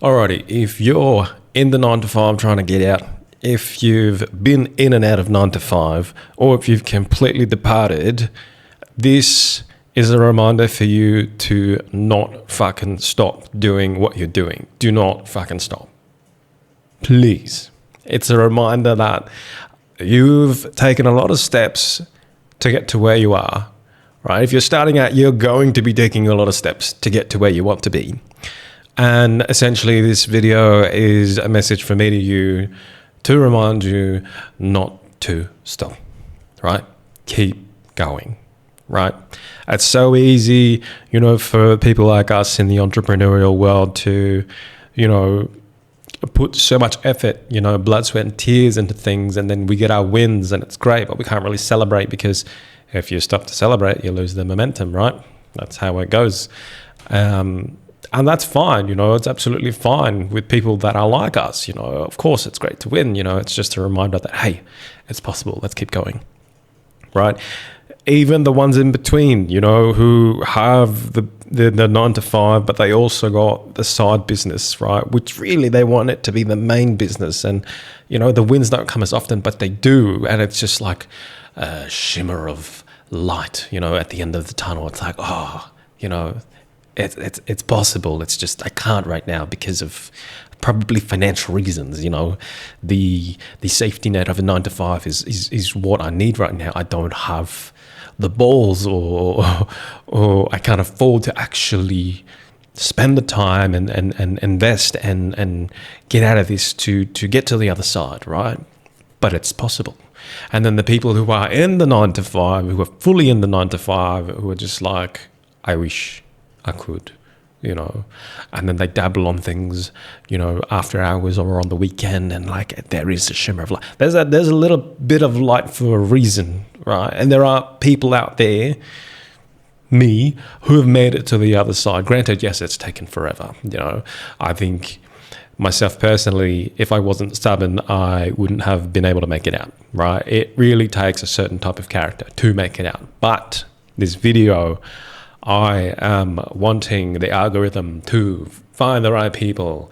Alrighty, if you're in the 9 to 5 trying to get out, if you've been in and out of 9 to 5, or if you've completely departed, this is a reminder for you to not fucking stop doing what you're doing. Do not fucking stop. Please. It's a reminder that you've taken a lot of steps to get to where you are, right? If you're starting out, you're going to be taking a lot of steps to get to where you want to be. And essentially this video is a message from me to you to remind you not to stop, right? Keep going, right? It's so easy, for people like us in the entrepreneurial world to, put so much effort, blood, sweat and tears into things, and then we get our wins and it's great, but we can't really celebrate because if you stop to celebrate, you lose the momentum, right? That's how it goes. And that's fine, it's absolutely fine with people that are like us, of course it's great to win, it's just a reminder that, hey, it's possible, let's keep going, right? Even the ones in between, who have the 9 to 5, but they also got the side business, right? Which really they want it to be the main business. And, the wins don't come as often, but they do. And it's just like a shimmer of light, at the end of the tunnel. It's like, it's possible. It's just, I can't right now because of probably financial reasons, the safety net of a 9 to 5 is what I need right now. I don't have the balls or I can't afford to actually spend the time and invest and get out of this to get to the other side, right? But it's possible. And then the people who are in the 9 to 5, who are fully in the 9 to 5, who are just like, I wish I could, and then they dabble on things, after hours or on the weekend, and like there is a shimmer of light. There's a little bit of light for a reason, right? And there are people out there, me, who have made it to the other side. Granted, yes, it's taken forever. I think myself personally, if I wasn't stubborn, I wouldn't have been able to make it out, right? It really takes a certain type of character to make it out. But this video, I am wanting the algorithm to find the right people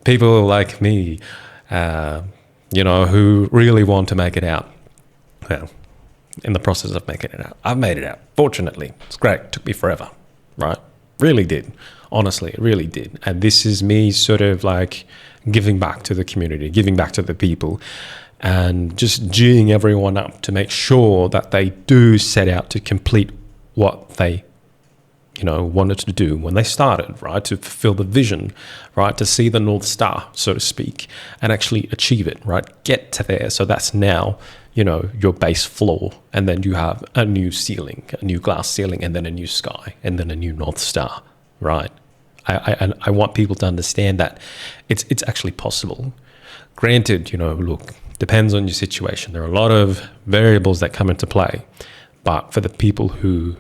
like me, who really want to make it out. Well, in the process of making it out, I've made it out. Fortunately, it's great. It took me forever, right? Really did. Honestly, it really did. And this is me sort of like giving back to the community, giving back to the people, and just geeing everyone up to make sure that they do set out to complete what they wanted to do when they started, right? To fulfill the vision, right? To see the North Star, so to speak, and actually achieve it, right? Get to there. So that's now, your base floor. And then you have a new ceiling, a new glass ceiling, and then a new sky, and then a new North Star, right? I want people to understand that it's actually possible. Granted, look, depends on your situation. There are a lot of variables that come into play, but for the people who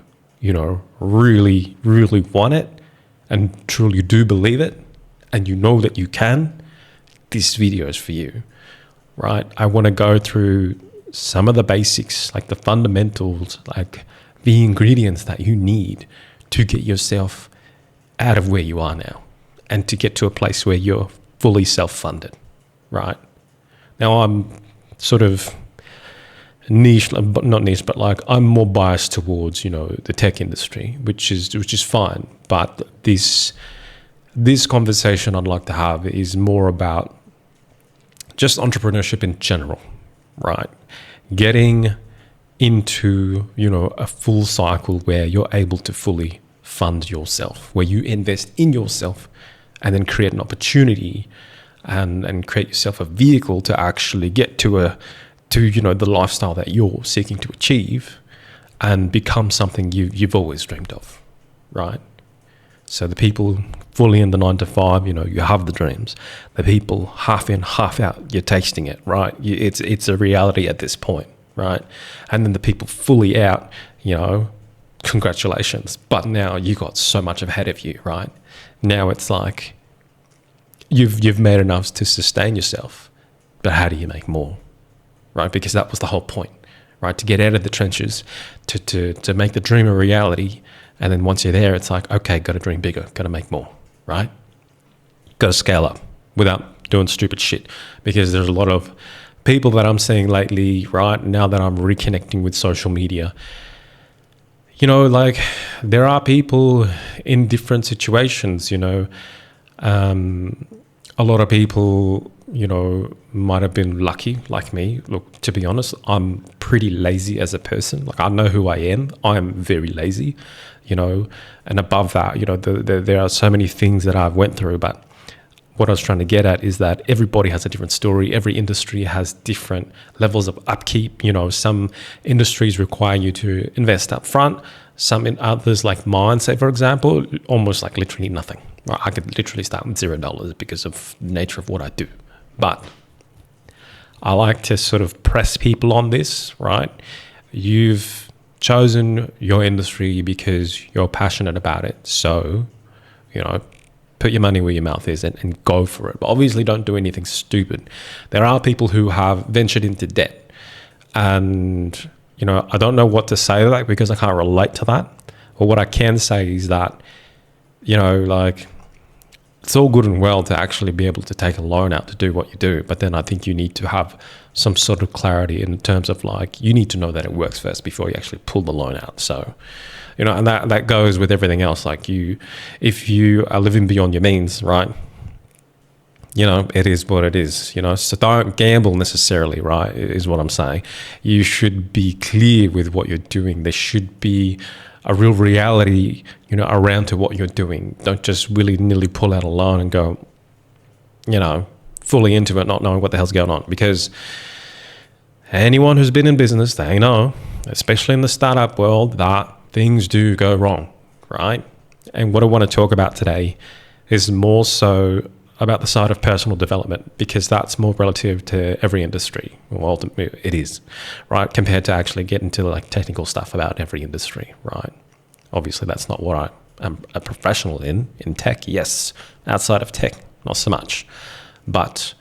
really, really want it and truly do believe it, and that you can, this video is for you, right? I want to go through some of the basics, like the fundamentals, like the ingredients that you need to get yourself out of where you are now and to get to a place where you're fully self-funded, right? Now, I'm sort of I'm more biased towards the tech industry, which is fine. But this conversation I'd like to have is more about just entrepreneurship in general, right? Getting into a full cycle where you're able to fully fund yourself, where you invest in yourself and then create an opportunity and create yourself a vehicle to actually get to the lifestyle that you're seeking to achieve and become something you've always dreamed of, right? So the people fully in the 9 to 5, you have the dreams. The people half in, half out, you're tasting it, right? It's a reality at this point, right? And then the people fully out, congratulations. But now you got so much ahead of you, right? Now it's like you've made enough to sustain yourself, but how do you make more? Right? Because that was the whole point, right? To get out of the trenches, to make the dream a reality. And then once you're there, it's like, okay, got to dream bigger, got to make more, right? go scale up without doing stupid shit. Because there's a lot of people that I'm seeing lately, right, now that I'm reconnecting with social media, you know, like there are people in different situations, you know. A lot of people, you know, might have been lucky like me. Look, to be honest, I'm pretty lazy as a person. Like, I know who I am. I am very lazy, you know, and above that, you know, there are so many things that I've went through. But what I was trying to get at is that everybody has a different story. Every industry has different levels of upkeep. You know, some industries require you to invest up front. Some in others, like mine, say, for example, almost like literally nothing. I could literally start with $0 because of the nature of what I do. But I like to sort of press people on this, right? You've chosen your industry because you're passionate about it. So, you know, put your money where your mouth is and go for it. But obviously don't do anything stupid. There are people who have ventured into debt. And, you know, I don't know what to say to that because I can't relate to that. But what I can say is that, you know, like, it's all good and well to actually be able to take a loan out to do what you do. But then I think you need to have some sort of clarity in terms of, like, you need to know that it works first before you actually pull the loan out. So, you know, and that goes with everything else. Like, if you are living beyond your means, right, you know, it is what it is, you know. So don't gamble necessarily, right, is what I'm saying. You should be clear with what you're doing. There should be a real reality, you know, around to what you're doing. Don't just willy-nilly pull out a loan and go, you know, fully into it, not knowing what the hell's going on. Because anyone who's been in business, they know, especially in the startup world, that things do go wrong, right? And what I want to talk about today is more so about the side of personal development, because that's more relative to every industry. Well, ultimately it is, right? Compared to actually getting to like technical stuff about every industry, right? Obviously that's not what I am a professional in tech, yes. Outside of tech, not so much. But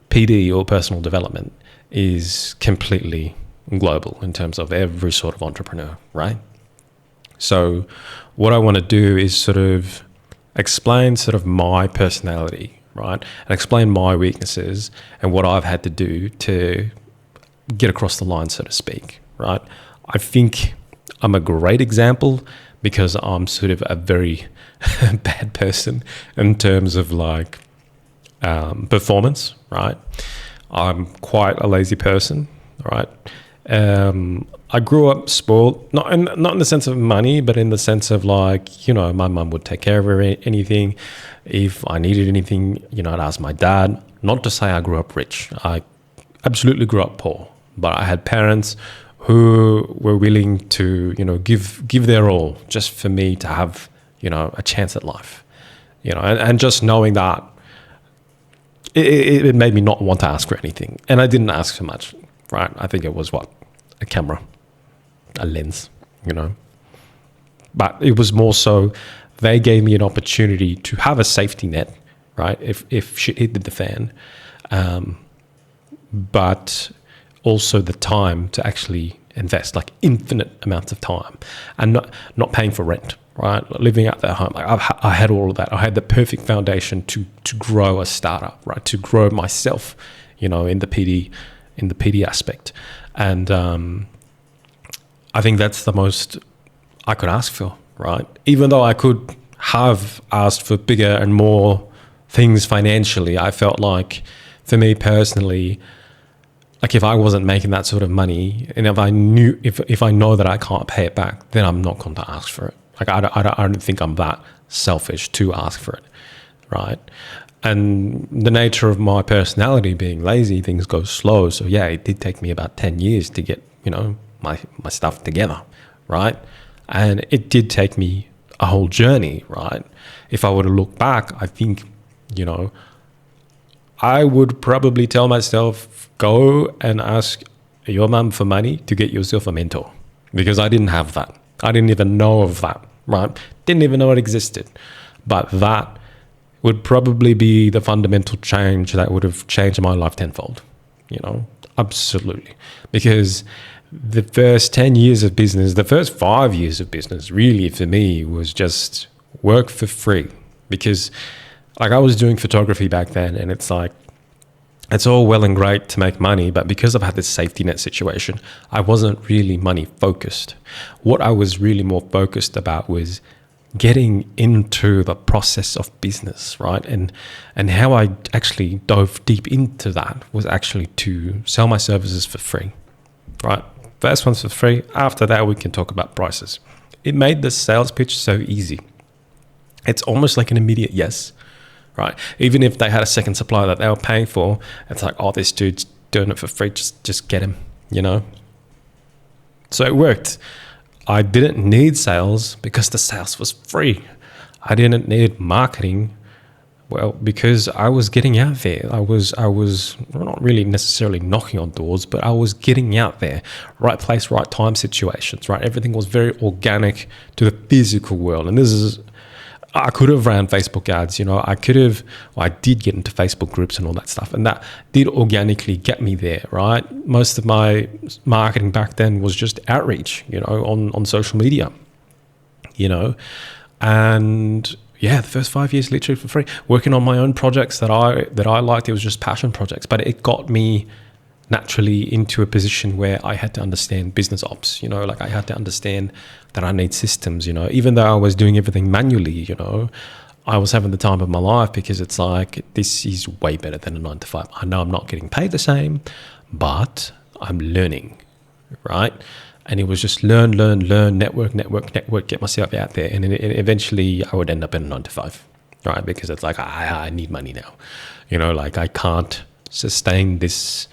PD, or personal development, is completely global in terms of every sort of entrepreneur, right? So what I want to do is sort of explain sort of my personality, right? And explain my weaknesses and what I've had to do to get across the line, so to speak, right? I think I'm a great example because I'm sort of a very bad person in terms of like performance, right? I'm quite a lazy person, right? I grew up spoiled, not in the sense of money, but in the sense of like, you know, my mum would take care of anything. If I needed anything, you know, I'd ask my dad. Not to say I grew up rich. I absolutely grew up poor, but I had parents who were willing to, you know, give their all just for me to have, you know, a chance at life, you know, and just knowing that it made me not want to ask for anything. And I didn't ask for much, right? I think it was a camera, a lens, you know. But it was more so they gave me an opportunity to have a safety net, right, if shit hit the fan, but also the time to actually invest, like infinite amounts of time, and not paying for rent, right, living out their home. Like I had all of that. I had the perfect foundation to grow a startup, right, to grow myself, you know, in the PD aspect. And I think that's the most I could ask for, right? Even though I could have asked for bigger and more things financially, I felt like, for me personally, like if I wasn't making that sort of money, and if I know that I can't pay it back, then I'm not going to ask for it. Like I don't think I'm that selfish to ask for it, right? And the nature of my personality being lazy, things go slow. So yeah, it did take me about 10 years to get, you know, my stuff together, right? And it did take me a whole journey, right? If I were to look back, I think, you know, I would probably tell myself, go and ask your mum for money to get yourself a mentor, because I didn't have that. I didn't even know of that, right? Didn't even know it existed. But that would probably be the fundamental change that would have changed my life tenfold, you know, absolutely. Because the first 10 years of business, the first 5 years of business, really for me was just work for free, because Like I was doing photography back then, and it's like, it's all well and great to make money, but because I've had this safety net situation, I wasn't really money focused. What I was really more focused about was getting into the process of business, right? And how I actually dove deep into that was actually to sell my services for free, right? First one's for free. After that, we can talk about prices. It made the sales pitch so easy. It's almost like an immediate yes, right? Even if they had a second supplier that they were paying for, it's like, oh, this dude's doing it for free. Just get him, you know? So it worked. I didn't need sales because the sales was free. I didn't need marketing, well, because I was getting out there. I was not really necessarily knocking on doors, but I was getting out there. Right place, right time situations, right? Everything was very organic to the physical world. And this is, I could have ran Facebook ads, you know, I did get into Facebook groups and all that stuff. And that did organically get me there, right? Most of my marketing back then was just outreach, you know, on social media, you know, and yeah, the first 5 years literally for free, working on my own projects that I liked. It was just passion projects, but it got me naturally into a position where I had to understand business ops, you know, like I had to understand that I need systems, you know, even though I was doing everything manually, you know, I was having the time of my life because it's like, this is way better than a 9 to 5. I know I'm not getting paid the same, but I'm learning, right? And it was just learn, network, get myself out there. And then eventually I would end up in a 9 to 5, right? Because it's like, I need money now, you know, like I can't sustain this,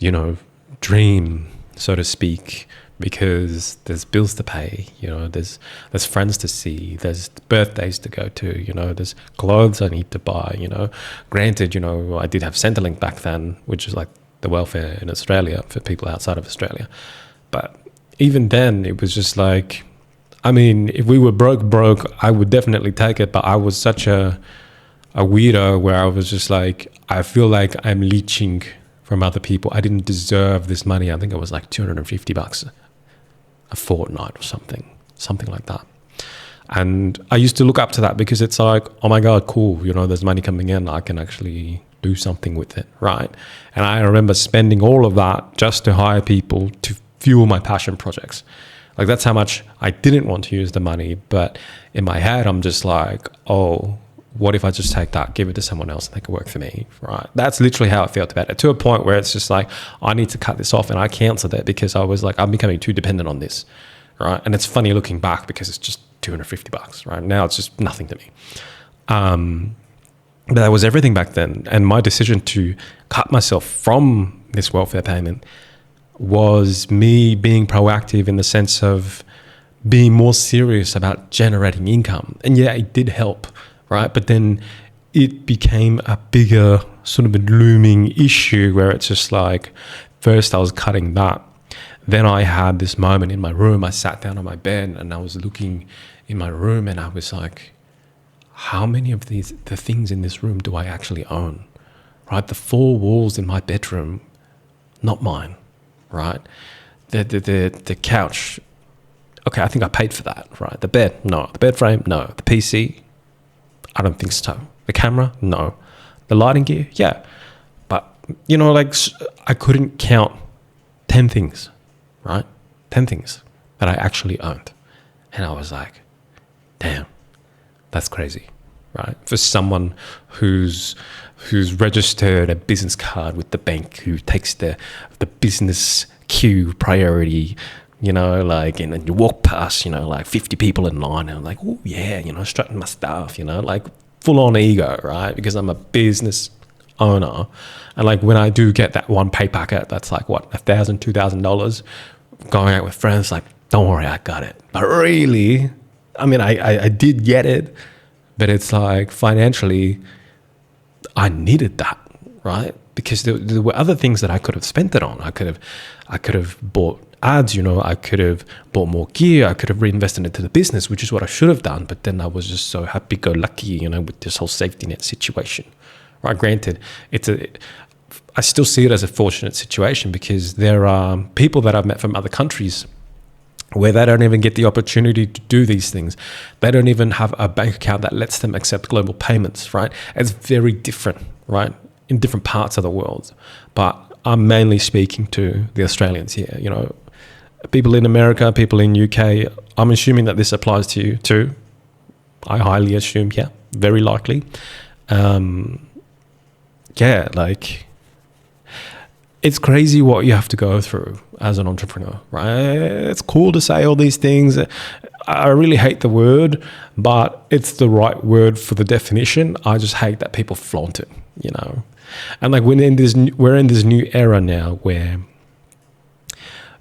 you know, dream, so to speak, because there's bills to pay, you know, there's friends to see, there's birthdays to go to, you know, there's clothes I need to buy, you know. Granted, you know, I did have Centrelink back then, which is like the welfare in Australia for people outside of Australia. But even then, it was just like, I mean, if we were broke, I would definitely take it. But I was such a weirdo where I was just like, I feel like I'm leeching from other people. I didn't deserve this money. I think it was like $250 a fortnight or something like that. And I used to look up to that because it's like, oh my God, cool. You know, there's money coming in. I can actually do something with it, right? And I remember spending all of that just to hire people to fuel my passion projects. Like that's how much I didn't want to use the money. But in my head, I'm just like, oh, what if I just take that, give it to someone else and they can work for me, right? That's literally how I felt about it, to a point where it's just like, I need to cut this off. And I canceled it because I was like, I'm becoming too dependent on this, right? And it's funny looking back because it's just $250, right? Now it's just nothing to me. But that was everything back then. And my decision to cut myself from this welfare payment was me being proactive in the sense of being more serious about generating income. And yeah, it did help, right? But then it became a bigger sort of a looming issue where it's just like, first I was cutting that. Then I had this moment in my room. I sat down on my bed and I was looking in my room and I was like, how many of the things in this room do I actually own, right? The 4 walls in my bedroom, not mine, right? The couch, okay, I think I paid for that, right? The bed, no. The bed frame, no. The PC, I don't think so. The camera, no. The lighting gear, yeah. But, you know, like I couldn't count 10 things, right? 10 things that I actually owned. And I was like, damn, that's crazy, right? For someone who's registered a business card with the bank, who takes the business queue priority, you know, like, and then you walk past, you know, like 50 people in line, and I'm like, oh yeah, you know, strutting my stuff, you know, like full on ego, right? Because I'm a business owner. And like when I do get that one pay packet, that's like what, $1,000, $2,000, going out with friends, like, don't worry, I got it. But really, I mean, I did get it, but it's like financially, I needed that, right? Because there were other things that I could have spent it on. I could have bought ads, you know, I could have bought more gear, I could have reinvested into the business, which is what I should have done. But then I was just so happy-go-lucky, you know, with this whole safety net situation, right? Granted, I still see it as a fortunate situation because there are people that I've met from other countries where they don't even get the opportunity to do these things. They don't even have a bank account that lets them accept global payments, right? It's very different, right, in different parts of the world. But I'm mainly speaking to the Australians here, you know, people in America, people in UK. I'm assuming that this applies to you too. I highly assume, yeah, very likely. Yeah, like, it's crazy what you have to go through as an entrepreneur, right? It's cool to say all these things. I really hate the word, but it's the right word for the definition. I just hate that people flaunt it, you know. And like we're in this new era now where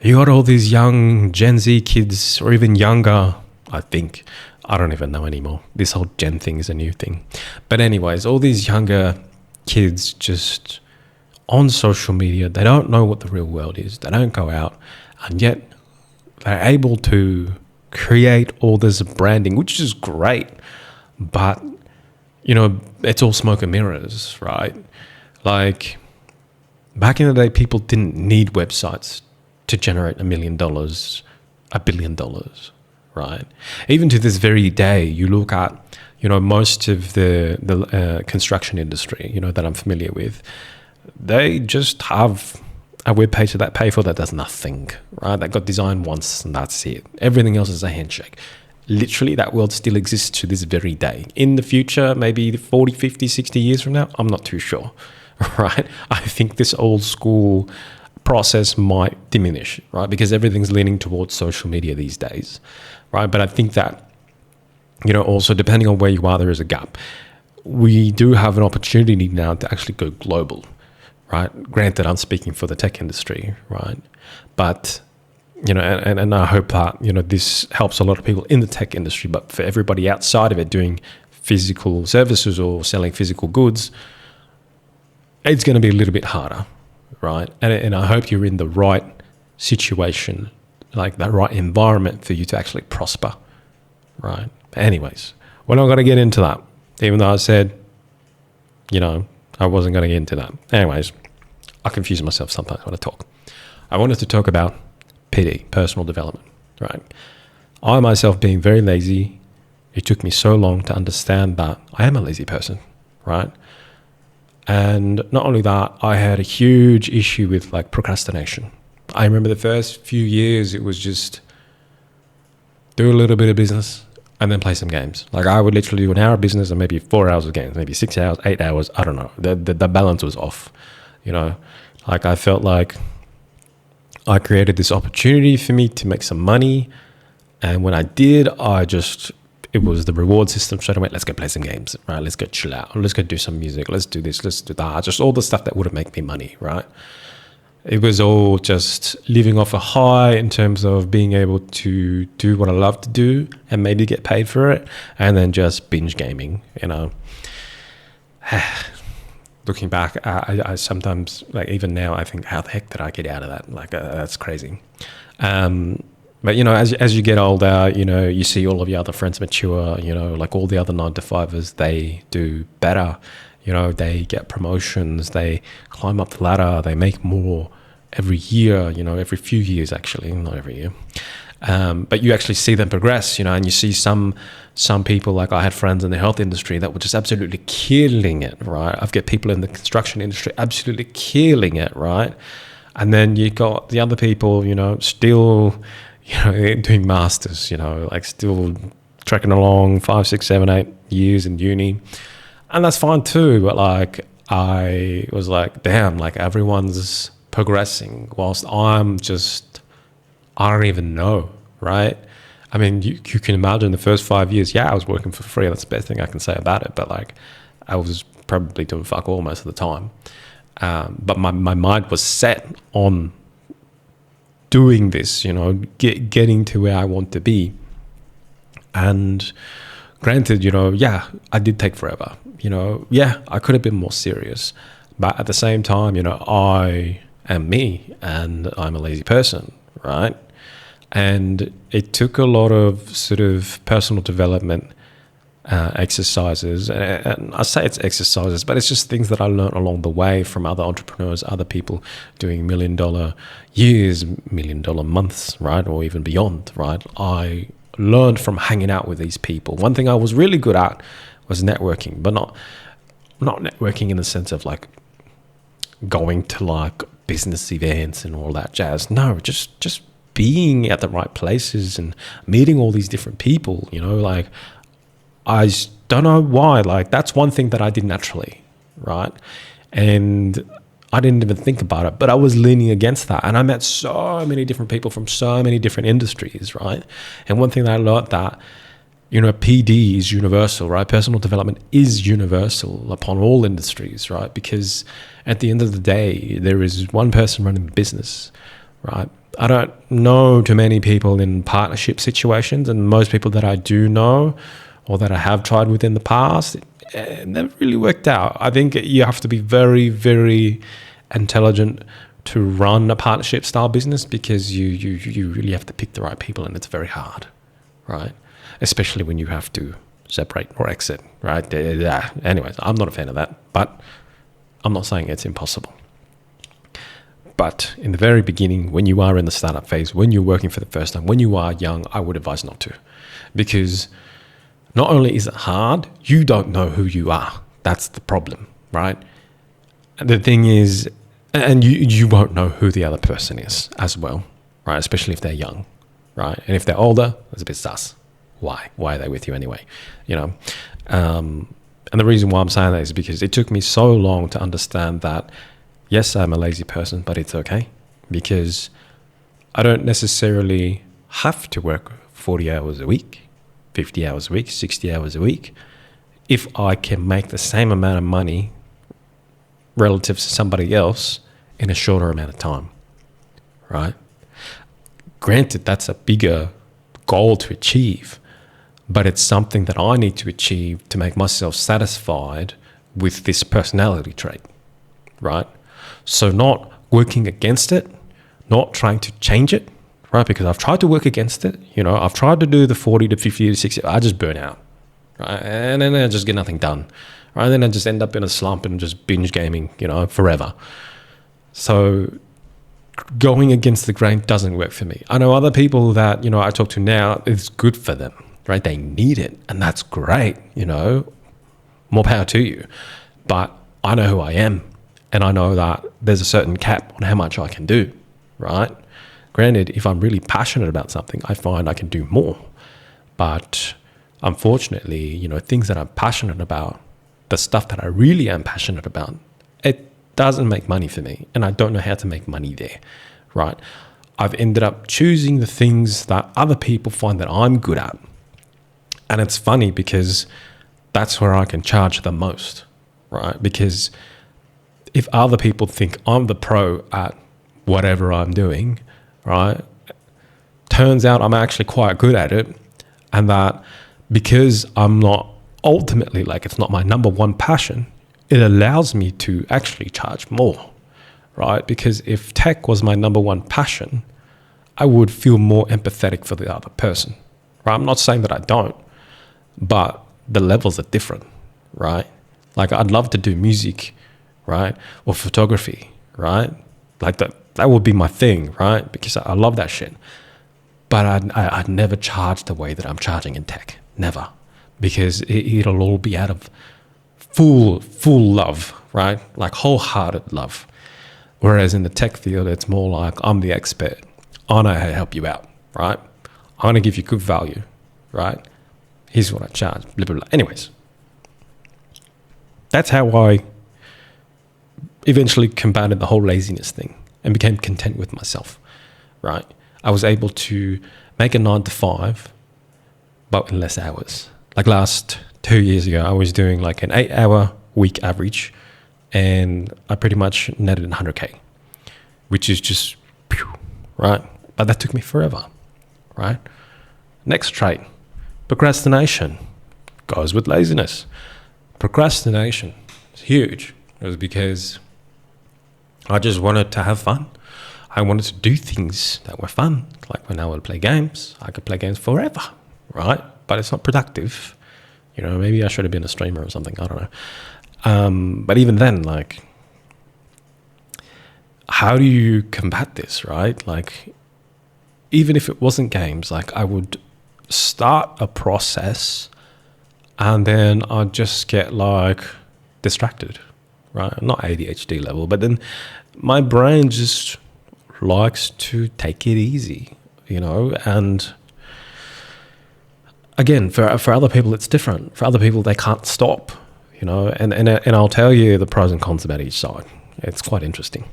you got all these young Gen Z kids, or even younger, I think. I don't even know anymore. This whole Gen thing is a new thing. But anyways, all these younger kids just on social media, they don't know what the real world is. They don't go out, and yet they're able to create all this branding, which is great. But, you know, it's all smoke and mirrors, right? Like, back in the day, people didn't need websites to generate $1 million, $1 billion, right? Even to this very day, you look at, you know, most of the construction industry, you know, that I'm familiar with, they just have a web page that pay for that does nothing, right? That got designed once and that's it. Everything else is a handshake. Literally, that world still exists to this very day. In the future, maybe 40, 50, 60 years from now, I'm not too sure, right? I think this old school process might diminish, right? Because everything's leaning towards social media these days, right? But I think that, you know, also depending on where you are, there is a gap. We do have an opportunity now to actually go global, right? Granted, I'm speaking for the tech industry, right? But, you know, and I hope that, you know, this helps a lot of people in the tech industry, but for everybody outside of it doing physical services or selling physical goods, it's going to be a little bit harder, right? And I hope you're in the right situation, like the right environment for you to actually prosper, right? But anyways, we're not going to get into that, even though I said, you know, I wasn't going to get into that. Anyways, I confuse myself sometimes when I talk. I wanted to talk about PD, personal development, right? I myself being very lazy, it took me so long to understand that I am a lazy person, right? And not only that, I had a huge issue with like procrastination. I remember the first few years, it was just do a little bit of business and then play some games. Like I would literally do an hour of business and maybe 4 hours of games, maybe 6 hours, 8 hours. I don't know. The balance was off, you know, like I felt like I created this opportunity for me to make some money. And when I did, it was the reward system straight away. Let's go play some games, right? Let's go chill out. Let's go do some music. Let's do this. Let's do that. Just all the stuff that would have made me money, right? It was all just living off a high in terms of being able to do what I love to do and maybe get paid for it, and then just binge gaming, you know. Looking back, I sometimes, like even now, I think, how the heck did I get out of that? Like, that's crazy. But, you know, as you get older, you know, you see all of your other friends mature, you know, like all the other 9-to-5ers, they do better. You know, they get promotions, they climb up the ladder, they make more every year, you know, every few years, actually, not every year. But you actually see them progress, you know, and you see some people, like I had friends in the health industry that were just absolutely killing it, right? I've got people in the construction industry absolutely killing it, right? And then you got the other people, you know, still, you know, doing masters, you know, like still trekking along 5, 6, 7, 8 years in uni. And that's fine too, but like I was like, damn, like everyone's progressing whilst I don't even know, right? I mean, you can imagine the first 5 years, yeah, I was working for free. That's the best thing I can say about it. But like I was probably doing fuck all most of the time. But my mind was set on doing this, you know, getting to where I want to be. And granted, you know, yeah, I did take forever. You know, yeah, I could have been more serious. But at the same time, you know, I am me and I'm a lazy person, right? And it took a lot of sort of personal development exercises. And I say it's exercises, but it's just things that I learned along the way from other entrepreneurs, other people doing $1 million years, $1 million months, right? Or even beyond, right? I learned from hanging out with these people. One thing I was really good at was networking, but not networking in the sense of like going to like business events and all that jazz. No, just being at the right places and meeting all these different people, you know, like I don't know why, like that's one thing that I did naturally, right? And I didn't even think about it, but I was leaning against that. And I met so many different people from so many different industries, right? And one thing that I learned that, you know, PD is universal, right? Personal development is universal upon all industries, right? Because at the end of the day, there is one person running the business, right? I don't know too many people in partnership situations, and most people that I do know or that I have tried with in the past, it never really worked out. I think you have to be very, very intelligent to run a partnership style business, because you really have to pick the right people, and it's very hard, right? Especially when you have to separate or exit, right? Yeah. Anyways, I'm not a fan of that, but I'm not saying it's impossible. But in the very beginning, when you are in the startup phase, when you're working for the first time, when you are young, I would advise not to, because not only is it hard, you don't know who you are. That's the problem, right? And the thing is, and you won't know who the other person is as well, right? Especially if they're young, right? And if they're older, it's a bit sus. Why? Why are they with you anyway? You know? And the reason why I'm saying that is because it took me so long to understand that, yes, I'm a lazy person, but it's okay, because I don't necessarily have to work 40 hours a week, 50 hours a week, 60 hours a week, if I can make the same amount of money relative to somebody else in a shorter amount of time, right? Granted, that's a bigger goal to achieve, but it's something that I need to achieve to make myself satisfied with this personality trait, right? So not working against it, not trying to change it, right? Because I've tried to work against it. You know, I've tried to do the 40 to 50 to 60. I just burn out, right? And then I just get nothing done, right? And then I just end up in a slump and just binge gaming, you know, forever. So going against the grain doesn't work for me. I know other people that, you know, I talk to now, it's good for them, right? They need it, and that's great, you know, more power to you. But I know who I am, and I know that there's a certain cap on how much I can do, right? Granted, if I'm really passionate about something, I find I can do more. But unfortunately, you know, things that I'm passionate about, the stuff that I really am passionate about, it doesn't make money for me, and I don't know how to make money there, right? I've ended up choosing the things that other people find that I'm good at. And it's funny because that's where I can charge the most, right? Because if other people think I'm the pro at whatever I'm doing, right, turns out I'm actually quite good at it, and that because I'm not ultimately, like, it's not my number one passion, it allows me to actually charge more, right? Because if tech was my number one passion, I would feel more empathetic for the other person, right? I'm not saying that I don't, but the levels are different, right? Like, I'd love to do music, right? Or photography, right? Like that would be my thing, right? Because I love that shit. But I'd never charge the way that I'm charging in tech, never. Because it'll all be out of full love, right? Like wholehearted love. Whereas in the tech field, it's more like, I'm the expert. I know how to help you out, right? I'm going to give you good value, right? Here's what I charge, blah, blah, blah. Anyways, that's how I eventually combated the whole laziness thing and became content with myself, right? I was able to make a 9 to 5, but in less hours. Like last 2 years ago, I was doing like an 8-hour week average, and I pretty much netted 100K, which is just, right? But that took me forever, right? Next trait, procrastination, goes with laziness. Procrastination is huge. It was because I just wanted to have fun. I wanted to do things that were fun. Like when I would play games, I could play games forever, right? But it's not productive. You know, maybe I should have been a streamer or something. I don't know. But even then, like, how do you combat this, right? Like, even if it wasn't games, like I would start a process and then I'd just get like distracted, right? Not ADHD level, but then my brain just likes to take it easy, you know? And again, for other people, it's different. For other people, they can't stop, you know? And I'll tell you the pros and cons about each side. It's quite interesting.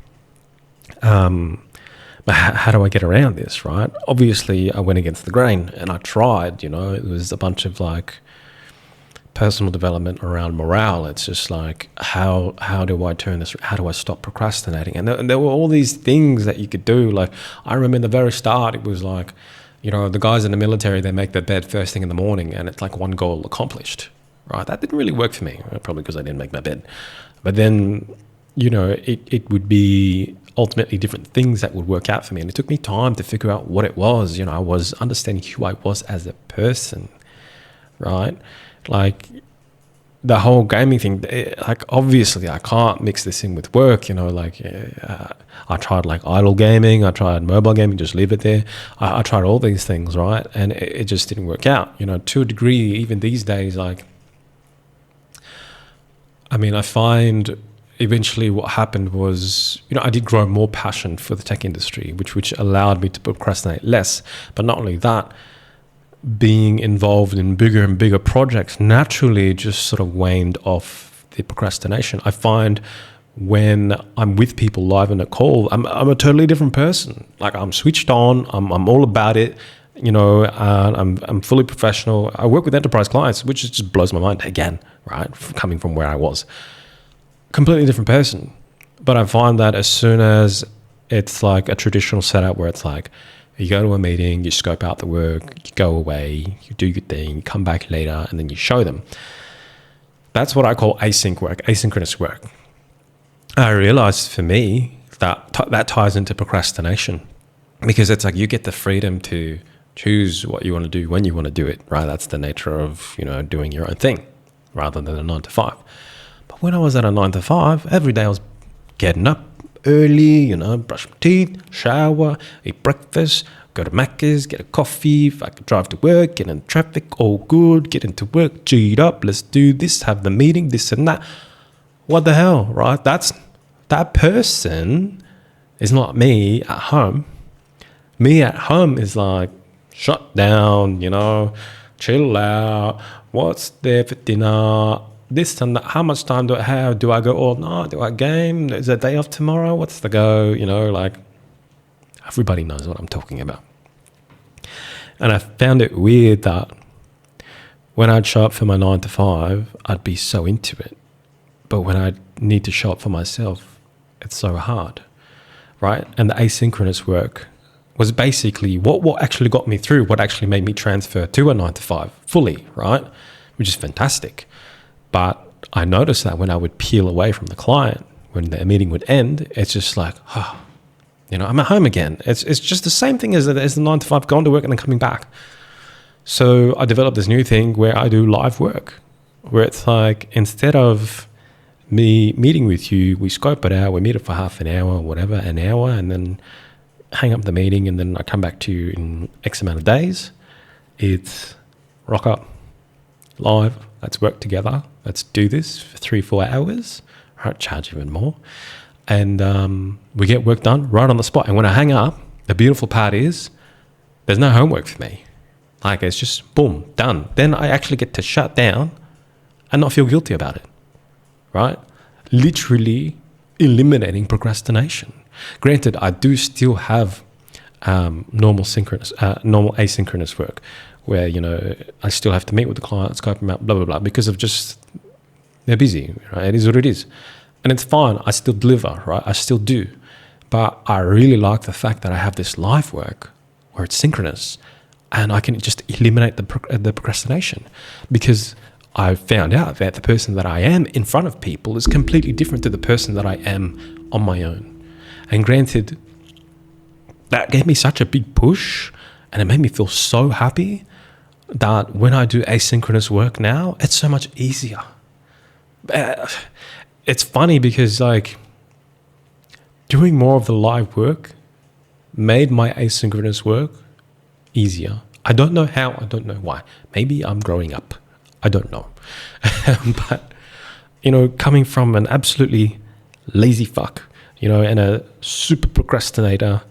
But how do I get around this, right? Obviously, I went against the grain and I tried, you know. It was a bunch of like personal development around morale. It's just like, how do I turn this? How do I stop procrastinating? And there were all these things that you could do. Like, I remember in the very start, it was like, you know, the guys in the military, they make their bed first thing in the morning and it's like one goal accomplished, right? That didn't really work for me, probably because I didn't make my bed. But then, you know, it would be ultimately different things that would work out for me. And it took me time to figure out what it was. You know, I was understanding who I was as a person, right? Like the whole gaming thing, like obviously I can't mix this in with work, you know, like I tried like idle gaming, I tried mobile gaming, just leave it there. I tried all these things, right? And it just didn't work out, you know, to a degree, even these days, like, I mean, I find eventually what happened was, you know, I did grow more passion for the tech industry, which allowed me to procrastinate less. But not only that, being involved in bigger and bigger projects naturally just sort of waned off the procrastination. I find when I'm with people live in a call, I'm a totally different person. Like I'm switched on, I'm all about it, you know, I'm fully professional. I work with enterprise clients, which just blows my mind again, right? Coming from where I was. Completely different person. But I find that as soon as it's like a traditional setup where it's like you go to a meeting, you scope out the work, you go away, you do your thing, you come back later, and then you show them. That's what I call asynchronous work. I realized for me that ties into procrastination, because it's like you get the freedom to choose what you want to do when you want to do it, right? That's the nature of, you know, doing your own thing rather than a 9 to 5. But when I was at a 9 to 5, every day I was getting up early, you know, brush my teeth, shower, eat breakfast, go to Macca's, get a coffee, if I could drive to work, get in traffic, all good, get into work, G'd up, let's do this, have the meeting, this and that. What the hell, right? That person is not me at home. Me at home is like, shut down, you know, chill out, what's there for dinner, this and that, how much time do I have? Do I go all night? Do I game? Is there a day off tomorrow? What's the go? You know, like everybody knows what I'm talking about. And I found it weird that when I'd show up for my 9 to 5, I'd be so into it. But when I need to show up for myself, it's so hard, right? And the asynchronous work was basically what actually got me through, what actually made me transfer to a 9 to 5 fully, right? Which is fantastic. But I noticed that when I would peel away from the client, when the meeting would end, it's just like, oh, you know, I'm at home again. It's just the same thing as the 9 to 5, going to work and then coming back. So I developed this new thing where I do live work, where it's like, instead of me meeting with you, we scope it out, we meet it for half an hour or whatever, an hour, and then hang up the meeting, and then I come back to you in X amount of days. It's rock up, live, let's work together, let's do this for 3-4 hours, right? Charge even more. And we get work done right on the spot. And when I hang up, the beautiful part is there's no homework for me. Like, it's just boom, done. Then I actually get to shut down and not feel guilty about it, right? Literally eliminating procrastination. Granted, I do still have normal asynchronous work where, you know, I still have to meet with the client, scope them out, blah, blah, blah, because of just, they're busy, right? It is what it is. And it's fine. I still deliver, right? I still do. But I really like the fact that I have this live work where it's synchronous and I can just eliminate the procrastination, because I found out that the person that I am in front of people is completely different to the person that I am on my own. And granted, that gave me such a big push and it made me feel so happy. that when I do asynchronous work now, it's so much easier. It's funny because like doing more of the live work made my asynchronous work easier. I don't know how, I don't know why. Maybe I'm growing up. I don't know. But, coming from an absolutely lazy fuck, and a super procrastinator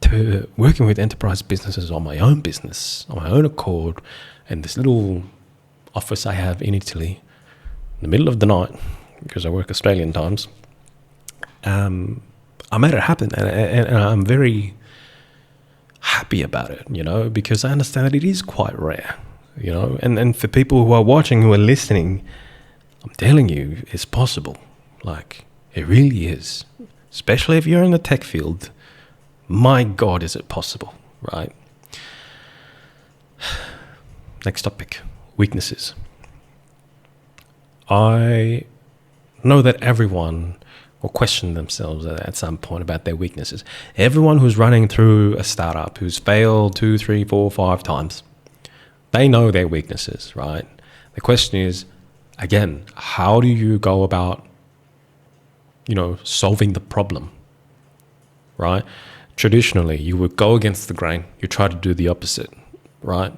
to working with enterprise businesses on my own business, on my own accord, and this little office I have in Italy in the middle of the night, because I work Australian times, I made it happen. And I'm very happy about it, because I understand that it is quite rare, and for people who are watching, who are listening, I'm telling you, it's possible. Like, it really is. Especially if you're in the tech field. My God, is it possible, right? Next topic, weaknesses. I know that everyone will question themselves at some point about their weaknesses. Everyone who's running through a startup, who's failed 2, 3, 4, 5 times, they know their weaknesses, right? The question is, again, how do you go about, solving the problem, right? Traditionally, you would go against the grain. You try to do the opposite, right?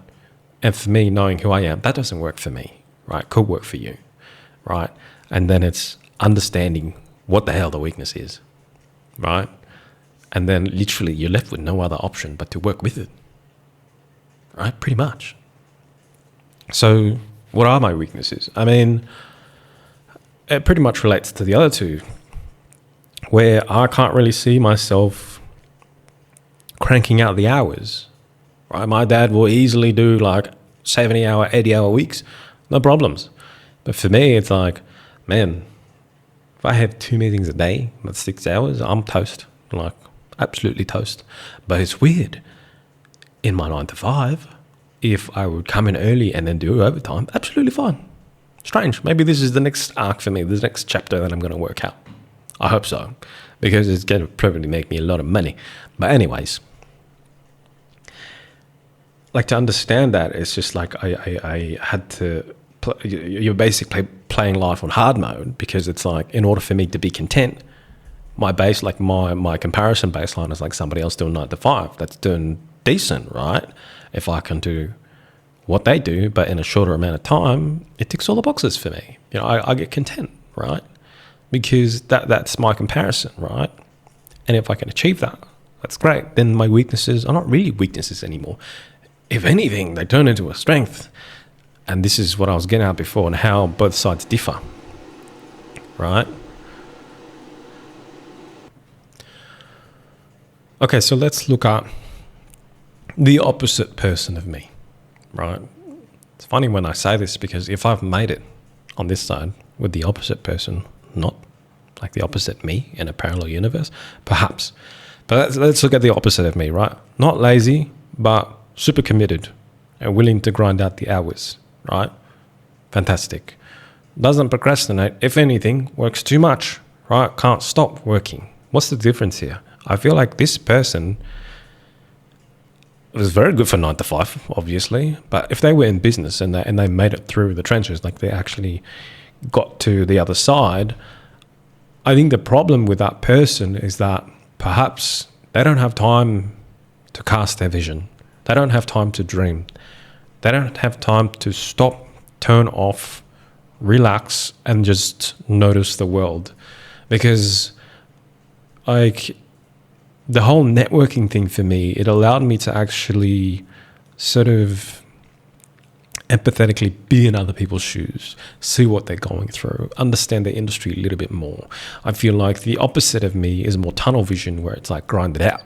And for me, knowing who I am, that doesn't work for me, right? Could work for you, right? And then it's understanding what the hell the weakness is, right? And then literally you're left with no other option but to work with it, right? Pretty much. So what are my weaknesses? I mean, it pretty much relates to the other two, where I can't really see myself cranking out the hours, right? My dad will easily do like 70-hour, 80-hour weeks, no problems. But for me, it's like, man, if I have 2 meetings a day, that's 6 hours, I'm toast, like absolutely toast. But it's weird. In my 9 to 5, if I would come in early and then do overtime, absolutely fine. Strange. Maybe this is the next arc for me, the next chapter that I'm going to work out. I hope so, because it's going to probably make me a lot of money. But anyways, like, to understand that, it's just like I had to, you're basically playing life on hard mode, because it's like, in order for me to be content, my comparison baseline is like somebody else doing 9 to 5 that's doing decent, right? If I can do what they do, but in a shorter amount of time, it ticks all the boxes for me. I get content, right? Because that's my comparison, right? And if I can achieve that, that's great. Then my weaknesses are not really weaknesses anymore. If anything, they turn into a strength. And this is what I was getting at before, and how both sides differ, right? Okay, so let's look at the opposite person of me, right? It's funny when I say this, because if I've made it on this side with the opposite person, not like the opposite me in a parallel universe, perhaps. But let's look at the opposite of me, right? Not lazy, but super committed and willing to grind out the hours, right? Fantastic. Doesn't procrastinate. If anything, works too much, right? Can't stop working. What's the difference here? I feel like this person was very good for 9 to 5, obviously, but if they were in business and they made it through the trenches, like they actually got to the other side, I think the problem with that person is that perhaps they don't have time to cast their vision. They don't have time to dream. They don't have time to stop, turn off, relax, and just notice the world. Because like the whole networking thing for me, it allowed me to actually sort of empathetically be in other people's shoes, see what they're going through, understand the industry a little bit more. I feel like the opposite of me is more tunnel vision, where it's like grind it out,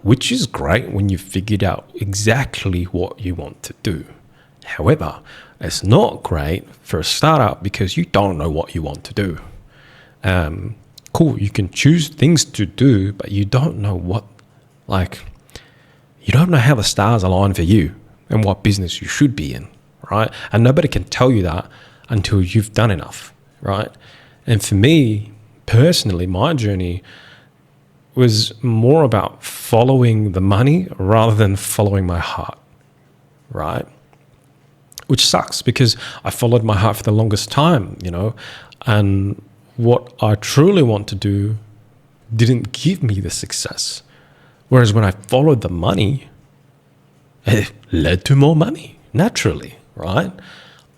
which is great when you've figured out exactly what you want to do. However, it's not great for a startup because you don't know what you want to do. Cool, you can choose things to do, but you don't know you don't know how the stars align for you and what business you should be in. Right? And nobody can tell you that until you've done enough, right? And for me, personally, my journey was more about following the money rather than following my heart, right? which sucks because I followed my heart for the longest time, you know, and what I truly want to do didn't give me the success. Whereas when I followed the money, it led to more money naturally, right?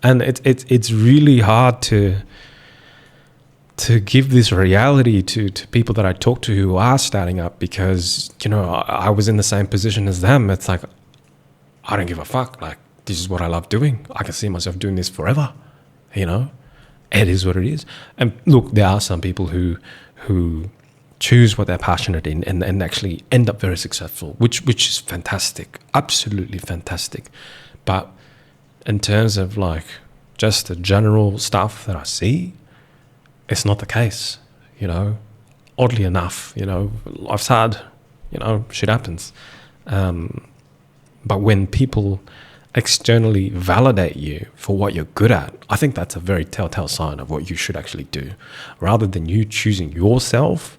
And it's really hard to give this reality to people that I talk to who are starting up, because, you know, I was in the same position as them. It's like, I don't give a fuck. Like, this is what I love doing. I can see myself doing this forever, you know? It is what it is. And look, there are some people who choose what they're passionate in and actually end up very successful, which is fantastic, absolutely fantastic. But in terms of like just the general stuff that I see, it's not the case, you know. Oddly enough, you know, life's hard, you know, shit happens. But when people externally validate you for what you're good at, I think that's a very telltale sign of what you should actually do. Rather than you choosing yourself,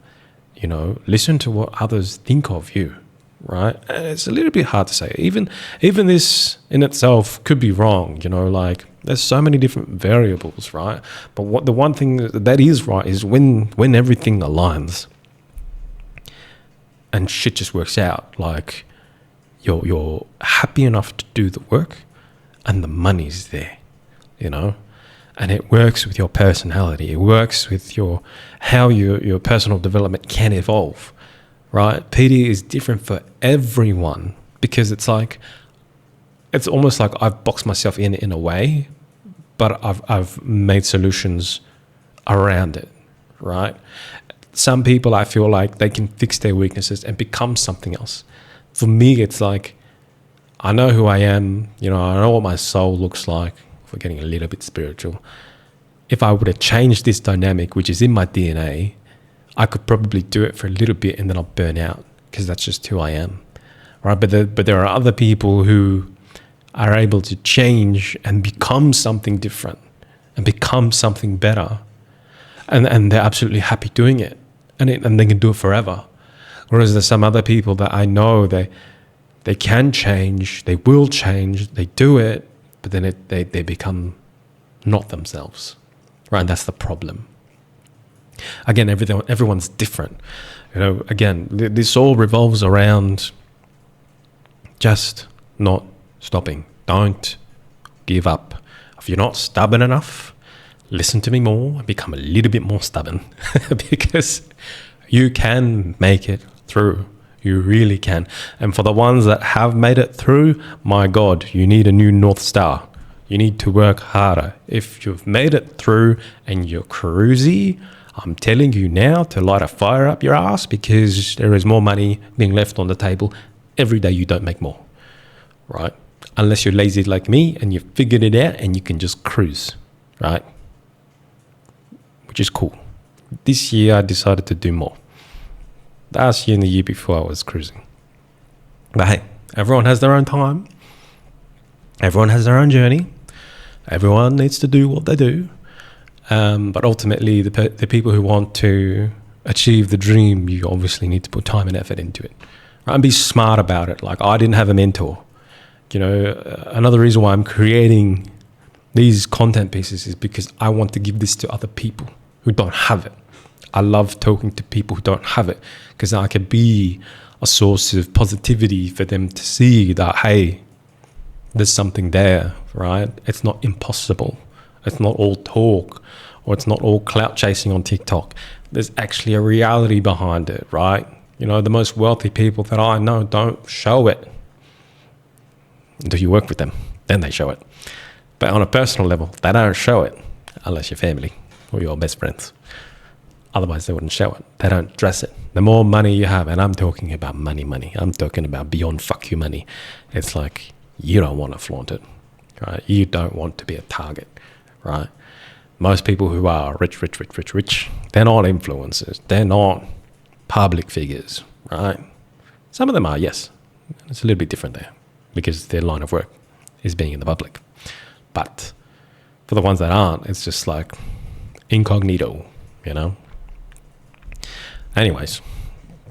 you know, listen to what others think of you, right? And it's a little bit hard to say. Even this in itself could be wrong, you know, like there's so many different variables, right? But the one thing that is right is when everything aligns and shit just works out, like you're happy enough to do the work and the money's there, you know, and it works with your personality. It works with how your personal development can evolve, right? PD is different for everyone because it's almost like I've boxed myself in a way, but I've made solutions around it, right? Some people, I feel like they can fix their weaknesses and become something else. For me, it's like, I know who I am, you know, I know what my soul looks like. If we're getting a little bit spiritual. If I would have changed this dynamic, which is in my DNA, I could probably do it for a little bit and then I'll burn out because that's just who I am, right? But there are other people who are able to change and become something different and become something better, and they're absolutely happy doing it, and they can do it forever. Whereas there's some other people that I know they can change, they will change, they do it, but then they become not themselves, right? And that's the problem. Again, everyone's different. You know, again, this all revolves around just not stopping. Don't give up. If you're not stubborn enough, listen to me more and become a little bit more stubborn because you can make it through. You really can. And for the ones that have made it through, my God, you need a new North Star. You need to work harder. If you've made it through and you're cruisy, I'm telling you now to light a fire up your ass, because there is more money being left on the table every day you don't make more, right? Unless you're lazy like me and you've figured it out and you can just cruise, right? Which is cool. This year I decided to do more. Last year and the year before I was cruising. But hey, everyone has their own time. Everyone has their own journey. Everyone needs to do what they do. But ultimately, the people who want to achieve the dream, you obviously need to put time and effort into it. Right? And be smart about it. Like, I didn't have a mentor. You know, another reason why I'm creating these content pieces is because I want to give this to other people who don't have it. I love talking to people who don't have it, because I can be a source of positivity for them to see that, hey, there's something there, right? It's not impossible. It's not all talk, or it's not all clout chasing on TikTok. There's actually a reality behind it, right? You know, the most wealthy people that I know don't show it until you work with them. Then they show it. But on a personal level, they don't show it unless you're family or your best friends. Otherwise, they wouldn't show it. They don't dress it. The more money you have, and I'm talking about money. I'm talking about beyond fuck you money. It's like, you don't want to flaunt it, right? You don't want to be a target, right? Most people who are rich, they're not influencers. They're not public figures, right? Some of them are, yes. It's a little bit different there because their line of work is being in the public. But for the ones that aren't, it's just like incognito, you know? Anyways,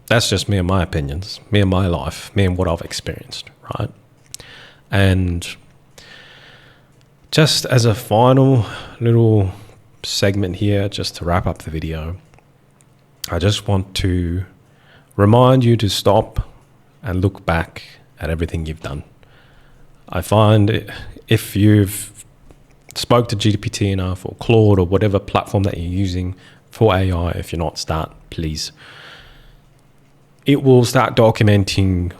that's just me and my opinions, me and my life, me and what I've experienced, right? And just as a final little segment here, just to wrap up the video, I just want to remind you to stop and look back at everything you've done. I find if you've spoke to GPT enough, or Claude, or whatever platform that you're using for AI, if you're not, start, please. It will start documenting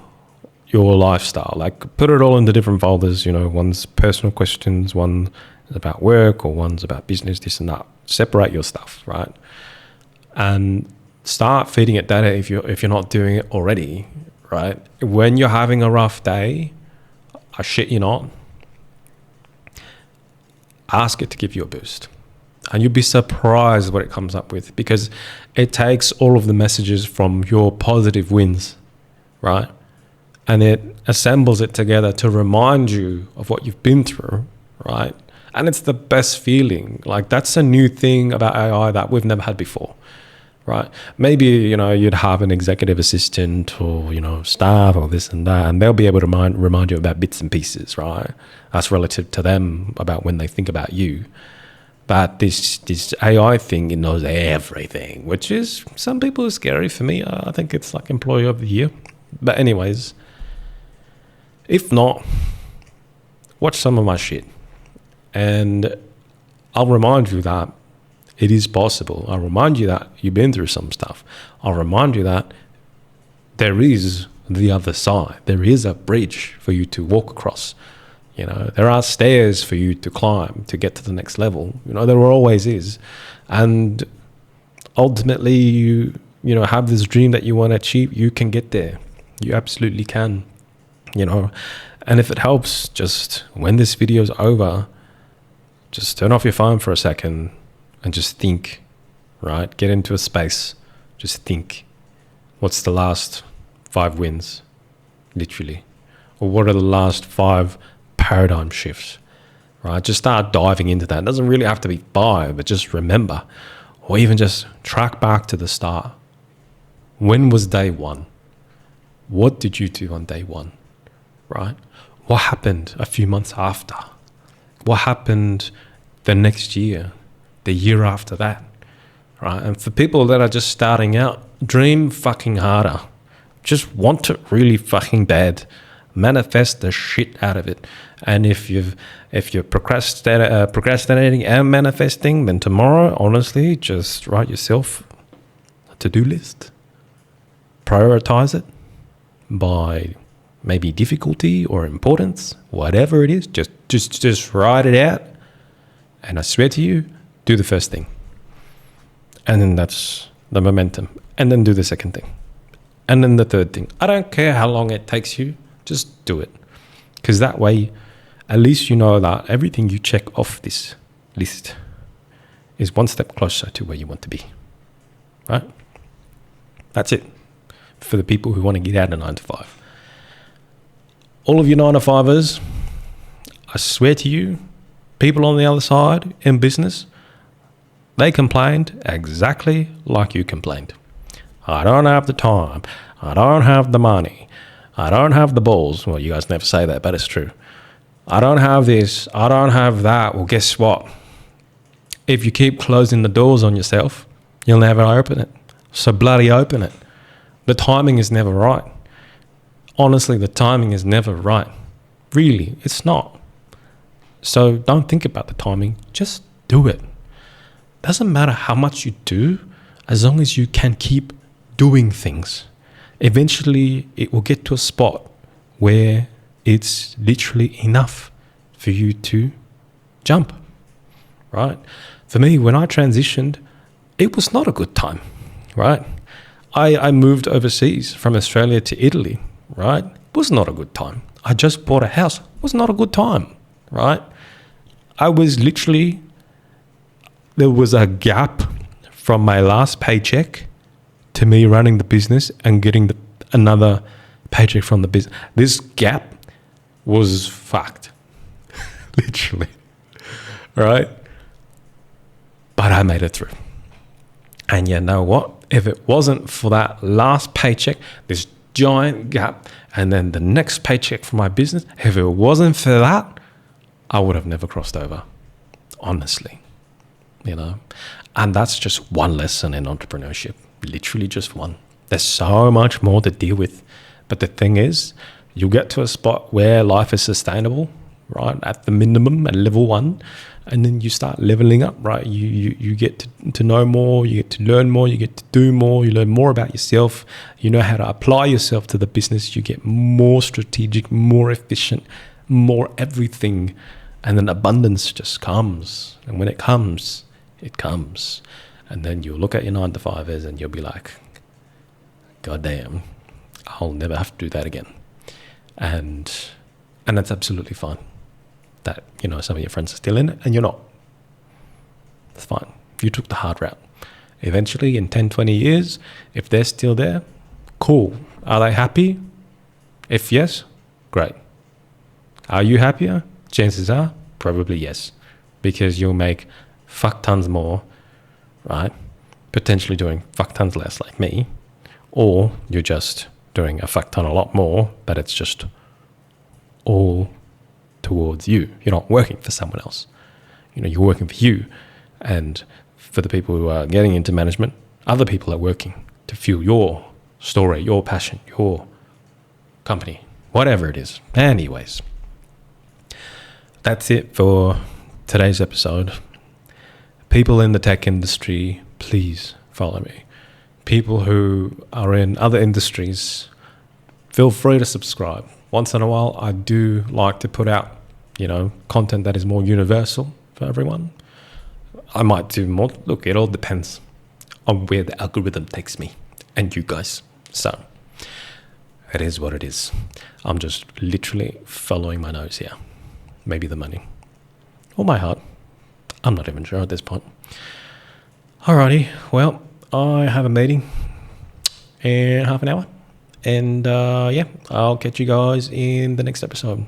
your lifestyle. Like, put it all into different folders, you know, one's personal questions, one is about work, or one's about business, this and that. Separate your stuff, right? And start feeding it data if you're not doing it already, right? When you're having a rough day, I shit you not, ask it to give you a boost. And you'll be surprised what it comes up with, because it takes all of the messages from your positive wins, right? And it assembles it together to remind you of what you've been through, right? And it's the best feeling. Like, that's a new thing about AI that we've never had before, right? Maybe, you know, you'd have an executive assistant, or, you know, staff, or this and that, and they'll be able to remind you about bits and pieces, right? That's relative to them about when they think about you. But this AI thing, it knows everything, which is, some people are scary. For me, I think it's like employee of the year. But anyways, if not, watch some of my shit. And I'll remind you that it is possible. I'll remind you that you've been through some stuff. I'll remind you that there is the other side. There is a bridge for you to walk across. You know, there are stairs for you to climb to get to the next level. You know, there always is. And ultimately, you know, have this dream that you want to achieve, you can get there. You absolutely can, you know. And if it helps, just when this video is over, just turn off your phone for a second and just think, right? Get into a space. Just think, what's the last 5 wins, literally? Or what are the last 5 paradigm shifts, right? Just start diving into that. It doesn't really have to be 5, but just remember, or even just track back to the start. When was day 1? What did you do on day 1, right? What happened a few months after? What happened the next year, the year after that, right? And for people that are just starting out, dream fucking harder. Just want it really fucking bad. Manifest the shit out of it. And if you're procrastinating and manifesting, then tomorrow, honestly, just write yourself a to-do list. Prioritize it by maybe difficulty or importance, whatever it is. Just write it out. And I swear to you, do the first thing. And then that's the momentum. And then do the second thing. And then the third thing. I don't care how long it takes you. Just do it. Because that way, at least you know that everything you check off this list is one step closer to where you want to be. Right? That's it. For the people who want to get out of 9 to 5. All of you 9 to 5ers, I swear to you, people on the other side in business, they complained exactly like you complained. I don't have the time. I don't have the money. I don't have the balls. Well, you guys never say that, but it's true. I don't have this. I don't have that. Well, guess what? If you keep closing the doors on yourself, you'll never open it. So bloody open it. The timing is never right. Honestly, the timing is never right. Really, it's not. So don't think about the timing. Just do it. Doesn't matter how much you do, as long as you can keep doing things. Eventually, it will get to a spot where it's literally enough for you to jump, right? For me, when I transitioned, it was not a good time, right? I moved overseas from Australia to Italy, right? It was not a good time. I just bought a house. It was not a good time, right? I was literally, there was a gap from my last paycheck to me running the business and getting another paycheck from the business. This gap was fucked, literally, right? But I made it through. And you know what? If it wasn't for that last paycheck, this giant gap, and then the next paycheck for my business, if it wasn't for that, I would have never crossed over, honestly, you know. And that's just one lesson in entrepreneurship, literally just one. There's so much more to deal with. But the thing is, you get to a spot where life is sustainable, right, at the minimum, at level 1, and then you start leveling up, right? You get to know more, you get to learn more, you get to do more, you learn more about yourself, you know how to apply yourself to the business, you get more strategic, more efficient, more everything, and then abundance just comes. And when it comes, it comes. And then you'll look at your 9-to-5ers and you'll be like, God damn, I'll never have to do that again. And that's absolutely fine. That, you know, some of your friends are still in it and you're not. That's fine. You took the hard route. Eventually, in 10, 20 years, if they're still there, cool. Are they happy? If yes, great. Are you happier? Chances are, probably yes. Because you'll make fuck tons more, right? Potentially doing fuck tons less like me. Or you're just doing a fuck ton a lot more, but it's just all towards you. You're not working for someone else. You know, you're working for you. And for the people who are getting into management, other people are working to fuel your story, your passion, your company, whatever it is. Anyways, that's it for today's episode. People in the tech industry, please follow me. People who are in other industries, feel free to subscribe. Once in a while, I do like to put out, you know, content that is more universal for everyone. I might do more. Look, it all depends on where the algorithm takes me and you guys. So it is what it is. I'm just literally following my nose here. Maybe the money or my heart. I'm not even sure at this point. Alrighty, well, I have a meeting in half an hour. And yeah, I'll catch you guys in the next episode.